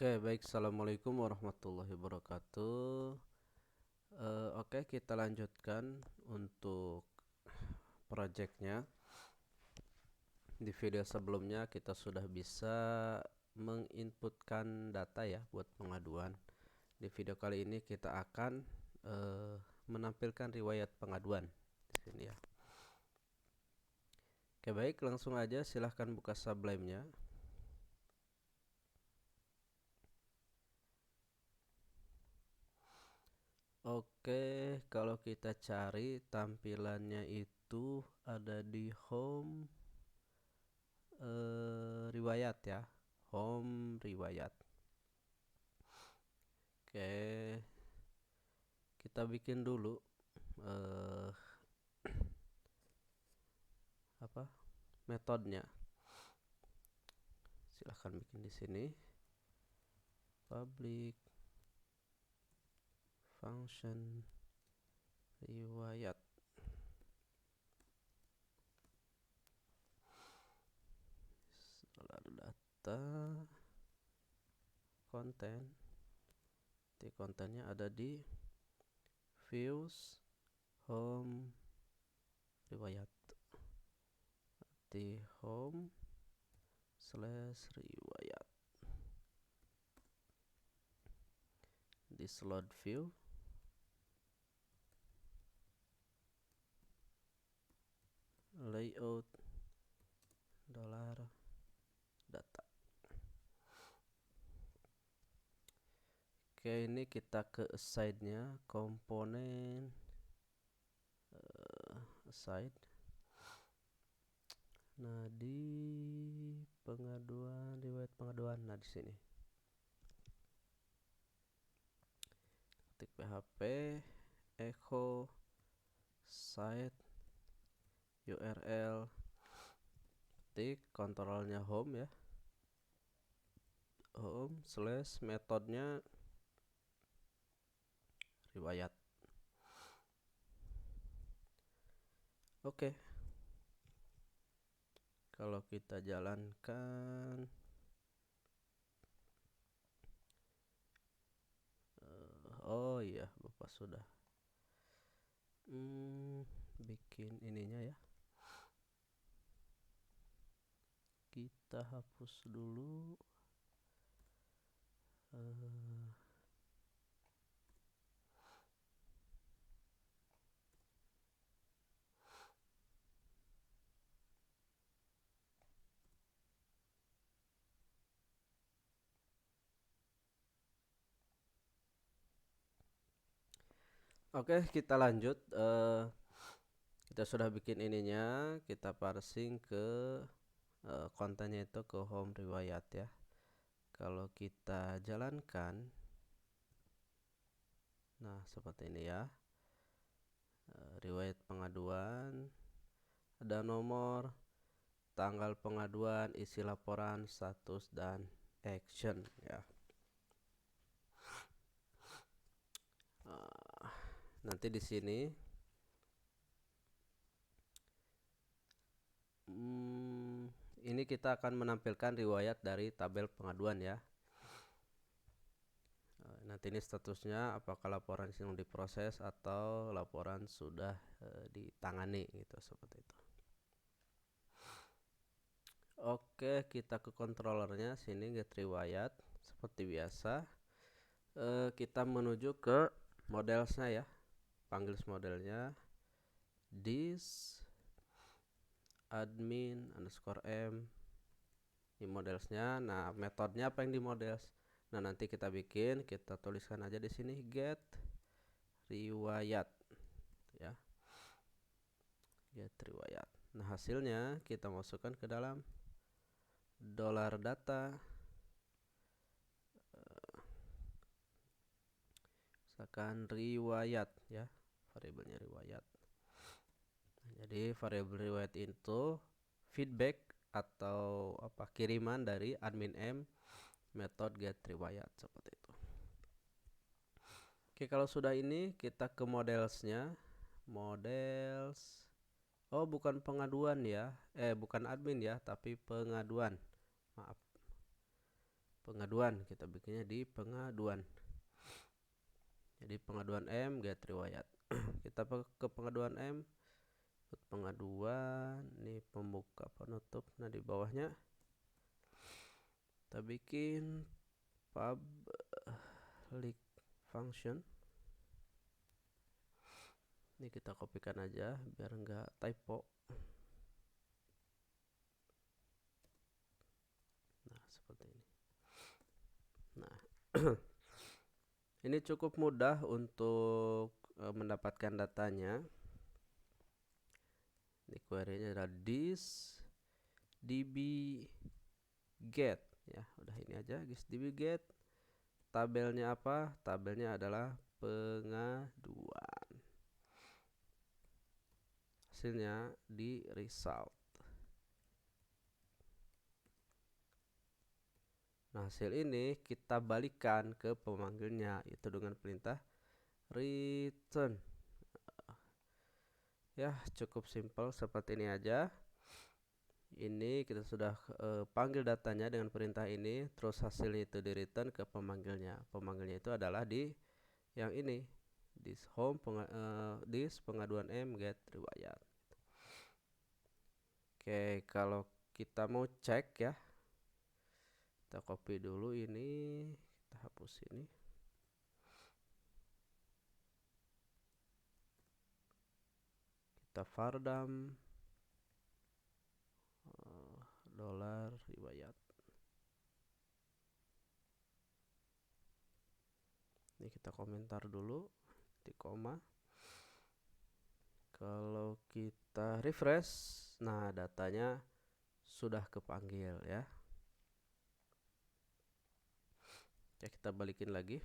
Oke, baik. Assalamualaikum warahmatullahi wabarakatuh. Oke, kita lanjutkan untuk projectnya. Di video sebelumnya kita sudah bisa menginputkan data ya buat pengaduan. Di video kali ini kita akan menampilkan riwayat pengaduan di sini ya. Oke, baik. Langsung aja silahkan buka Sublime-nya. Oke, kalau kita cari tampilannya itu ada di home riwayat ya, home riwayat. Oke, kita bikin dulu metodenya. Silahkan bikin di sini public function riwayat. Data konten, di kontennya ada di views home riwayat, di home / riwayat, di slot view layout $data. Oke, ini kita ke aside-nya, komponen aside. Nah, di pengaduan, riwayat pengaduan, nah di sini. Ketik PHP echo site URL, ketik kontrolnya home ya, home / metodenya riwayat. Oke, kalau kita jalankan oh iya, Bapak sudah bikin ininya ya. Kita hapus dulu Oke, kita lanjut. Kita sudah bikin ininya, kita parsing ke kontennya itu ke home riwayat ya. Kalau kita jalankan, nah seperti ini ya. Riwayat pengaduan, ada nomor, tanggal pengaduan, isi laporan, status, dan action ya. Nanti di sini ini kita akan menampilkan riwayat dari tabel pengaduan ya. Nanti ini statusnya apakah laporan sedang diproses atau laporan sudah ditangani gitu, seperti itu. Oke, kita ke controllernya sini, get riwayat seperti biasa. Kita menuju ke modelsnya ya, panggil modelnya this admin _m, di modelsnya. Nah, metodenya apa yang di models? Nah, nanti kita bikin, kita tuliskan aja di sini get riwayat ya, get riwayat. Nah, hasilnya kita masukkan ke dalam $data, misalkan riwayat ya, variabelnya riwayat. Nah, jadi variabel riwayat itu feedback atau kiriman dari admin M metode get riwayat, seperti itu. Oke, kalau sudah ini kita ke modelsnya, models. Oh, bukan pengaduan ya, bukan admin ya, tapi pengaduan, maaf. pengaduan, kita bikinnya di pengaduan. Jadi pengaduan M get riwayat. Kita ke pengaduan M, pengaduan, ini pembuka penutup. Nah di bawahnya kita bikin public function. Ini kita kopikan aja biar enggak typo. Nah seperti ini. Nah ini cukup mudah untuk mendapatkan datanya. Ini query-nya adalah this db get, ya udah ini aja guys. db get, tabelnya apa? Tabelnya adalah pengaduan, hasilnya di result. Nah hasil ini kita balikan ke pemanggilnya, itu dengan perintah return. Ya cukup simple seperti ini aja. Ini kita sudah panggil datanya dengan perintah ini, terus hasilnya itu di return ke pemanggilnya. Pemanggilnya itu adalah di yang ini, this home this pengaduan M get riwayat. Oke, kalau kita mau cek ya, kita copy dulu ini, kita hapus ini. Kita vardam dolar riwayat. Ini kita komentar dulu di koma. Kalau kita refresh, nah datanya sudah kepanggil ya. Ya kita balikin lagi.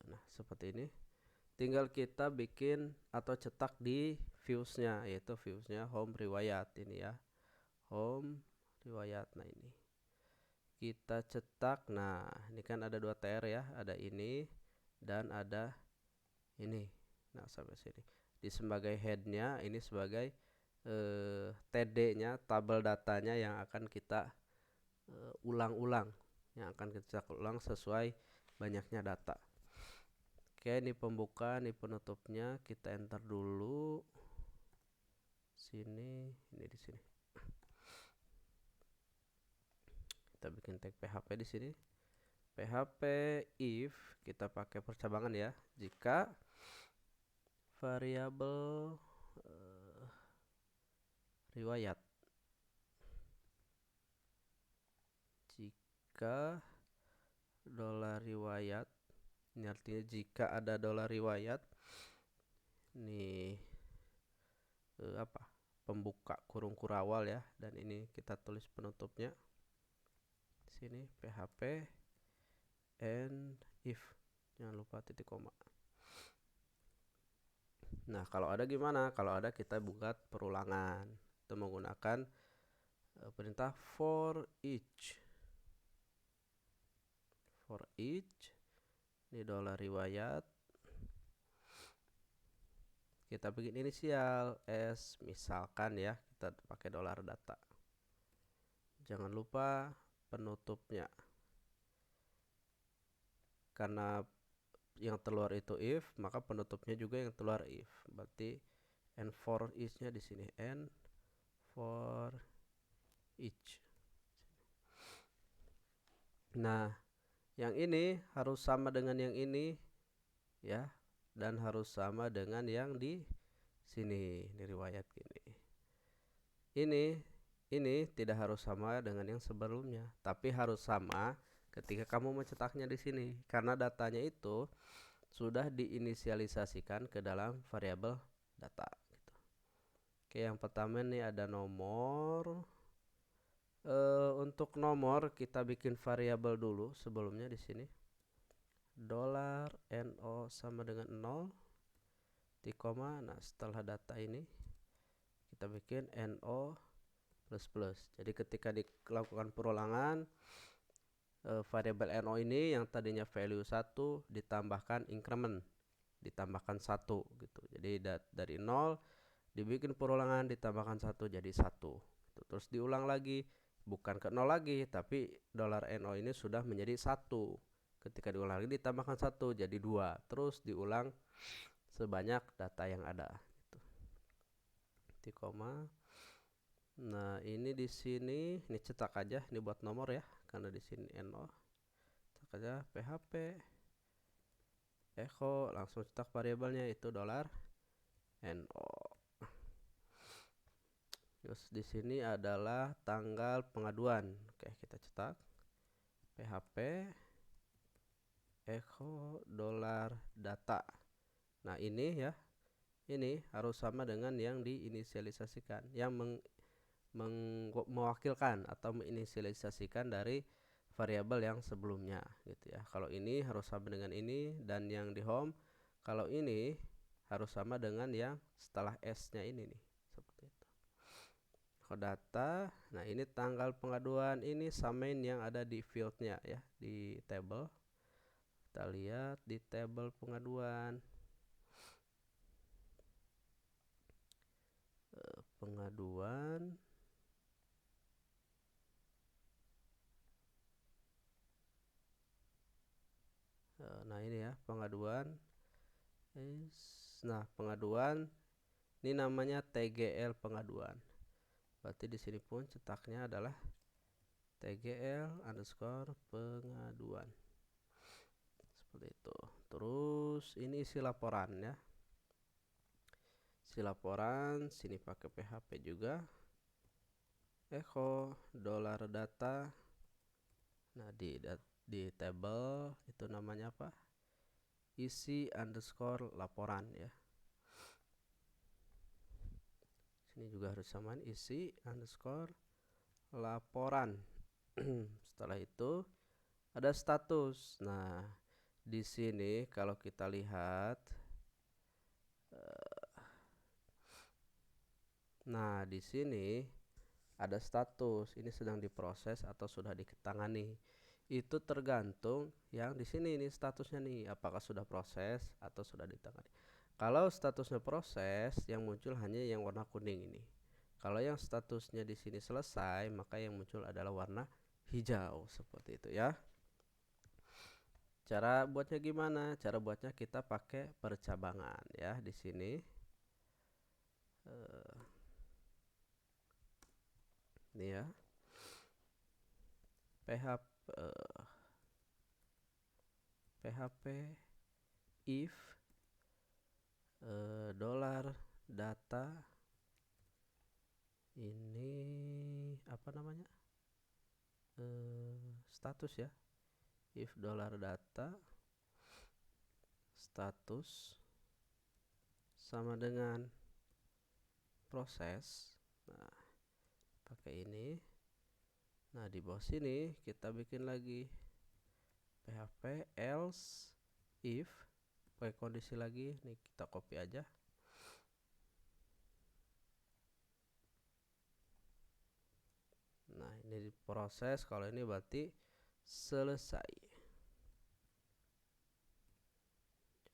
Nah seperti ini. Tinggal kita bikin atau cetak di views-nya, yaitu views-nya home riwayat ini ya. Home riwayat. Nah ini kita cetak. Nah ini kan ada 2 tr ya, ada ini dan ada ini. Nah sampai sini di sebagai head-nya, ini sebagai TD-nya, tabel datanya yang akan kita ulang-ulang, yang akan kita ulang sesuai banyaknya data. Oke, ini pembuka, ini penutupnya, kita enter dulu sini, ini di sini. Kita bikin tag PHP di sini. PHP if, kita pakai percabangan ya. Jika variabel riwayat, jika dolar riwayat, ini artinya jika ada dolar riwayat, ini apa? Pembuka kurung kurawal ya, dan ini kita tulis penutupnya. Sini PHP and if, jangan lupa titik koma. Nah kalau ada gimana? Kalau ada kita buat perulangan, itu menggunakan perintah for each. For each, ini dolar riwayat, kita bikin inisial S misalkan ya, kita pakai dolar data. Jangan lupa penutupnya, karena yang keluar itu if, maka penutupnya juga yang keluar if. Berarti and for each-nya di sini, and for each. Nah yang ini harus sama dengan yang ini ya, dan harus sama dengan yang di sini, di riwayat gini. Ini tidak harus sama dengan yang sebelumnya, tapi harus sama ketika kamu mencetaknya di sini, karena datanya itu sudah diinisialisasikan ke dalam variabel data gitu. Oke, yang pertama nih ada nomor. Untuk nomor kita bikin variabel dulu sebelumnya di sini. Dolar NO sama dengan 0 di koma. Nah setelah data ini kita bikin NO plus plus. Jadi ketika dilakukan perulangan, variabel NO ini yang tadinya value 1 ditambahkan increment, ditambahkan 1 gitu. Jadi dari 0 dibikin perulangan, ditambahkan 1 jadi 1 gitu. Terus diulang lagi, bukan ke 0 lagi, tapi $NO ini sudah menjadi 1. Ketika diulang lagi ditambahkan 1 jadi 2. Terus diulang sebanyak data yang ada. Gitu. Titik koma. Nah, ini di sini ini cetak aja, ini buat nomor ya, karena di sini NO. Cetak aja PHP echo, langsung cetak variabelnya itu $NO. Terus di sini adalah tanggal pengaduan. Oke, kita cetak PHP echo $data. Nah, ini ya. Ini harus sama dengan yang diinisialisasikan, yang mewakilkan atau menginisialisasikan dari variabel yang sebelumnya gitu ya. Kalau ini harus sama dengan ini, dan yang di home kalau ini harus sama dengan yang setelah S-nya ini nih, seperti itu. Data, nah ini tanggal pengaduan, ini samain yang ada di fieldnya ya, di table. Kita lihat di table pengaduan. Nah ini ya pengaduan. Nah pengaduan ini namanya TGL pengaduan. Berarti di sini pun cetaknya adalah TGL_pengaduan. Seperti itu. Terus ini isi laporan ya. Isi laporan sini pakai PHP juga. Echo $data. Nah di table itu namanya apa? Isi underscore laporan ya. Sini juga harus samain isi underscore laporan. Setelah itu ada status. Nah, di sini kalau kita lihat, nah di sini ada status. Ini sedang diproses atau sudah ditangani. Itu tergantung yang di sini nih statusnya nih, apakah sudah proses atau sudah ditangani. Kalau statusnya proses, yang muncul hanya yang warna kuning ini. Kalau yang statusnya di sini selesai, maka yang muncul adalah warna hijau, seperti itu ya. Cara buatnya gimana? Cara buatnya kita pakai percabangan ya di sini. Ini ya. PHP if $data ini apa namanya, status ya, if $data status sama dengan proses. Nah pakai ini. Nah di bawah sini kita bikin lagi PHP else if, pakai kondisi lagi nih, kita copy aja. Nah ini proses, kalau ini berarti selesai.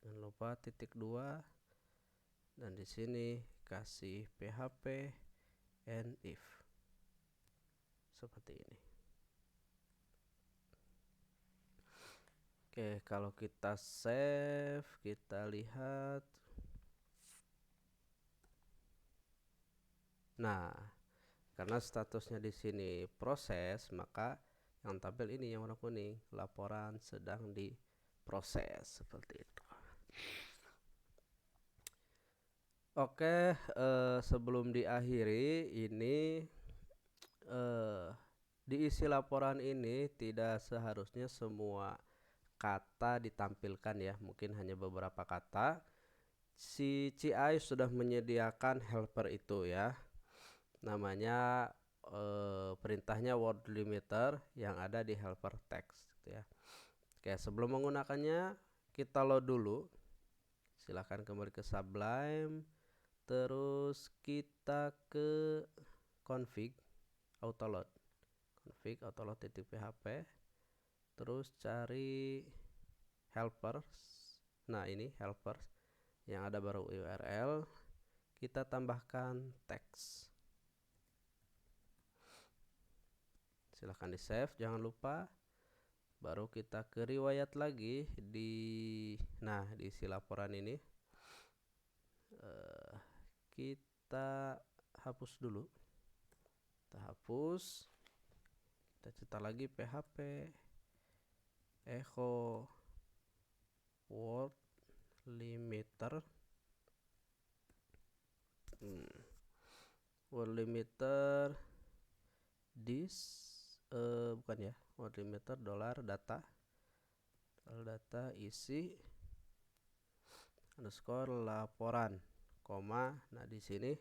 Jangan lupa titik 2, dan di sini kasih PHP and if, seperti ini. Oke, kalau kita save, kita lihat. Nah, karena statusnya di sini proses, maka yang tampil ini yang warna kuning, laporan sedang diproses, seperti itu. Oke, sebelum diakhiri ini, diisi laporan ini tidak seharusnya semua kata ditampilkan ya, mungkin hanya beberapa kata. Si CI sudah menyediakan helper itu ya, namanya perintahnya word limiter yang ada di helper text gitu ya. Oke, sebelum menggunakannya kita load dulu. Silahkan kembali ke Sublime, terus kita ke config autoload, config autoload .php, terus cari helpers. Nah ini helpers yang ada baru URL, kita tambahkan teks. silahkan di save, jangan lupa. Baru kita ke riwayat lagi di isi laporan ini. Kita hapus dulu. Kita hapus. Kita cetak lagi PHP echo word limiter. Word limiter this bukan ya, word limiter $data isi underscore laporan, koma. Nah, di sini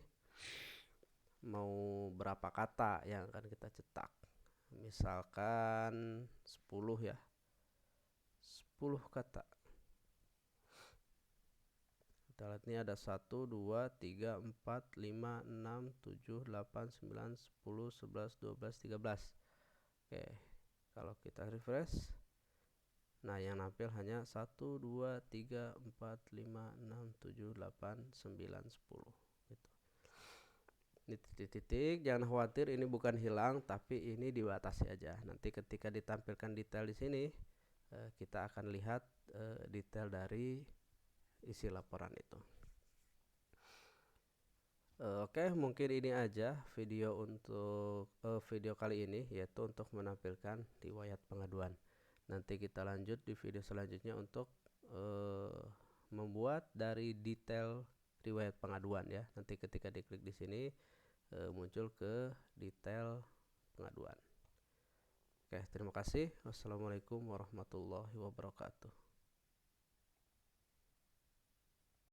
mau berapa kata yang akan kita cetak? Misalkan 10 ya. 10 kata. Kita lihat ini ada 1, 2, 3, 4, 5, 6, 7, 8, 9, 10, 11, 12, 13. Oke, kalau kita refresh, nah yang nampil hanya 1, 2, 3, 4, 5, 6, 7, 8, 9, 10 gitu. Ini titik-titik, jangan khawatir, ini bukan hilang, tapi ini dibatasi aja. Nanti ketika ditampilkan detail di sini, kita akan lihat detail dari isi laporan itu. Oke, mungkin ini aja video untuk video kali ini, yaitu untuk menampilkan riwayat pengaduan. Nanti kita lanjut di video selanjutnya untuk membuat dari detail riwayat pengaduan ya. Nanti ketika diklik di sini muncul ke detail pengaduan. Oke, terima kasih. Wassalamualaikum warahmatullahi wabarakatuh.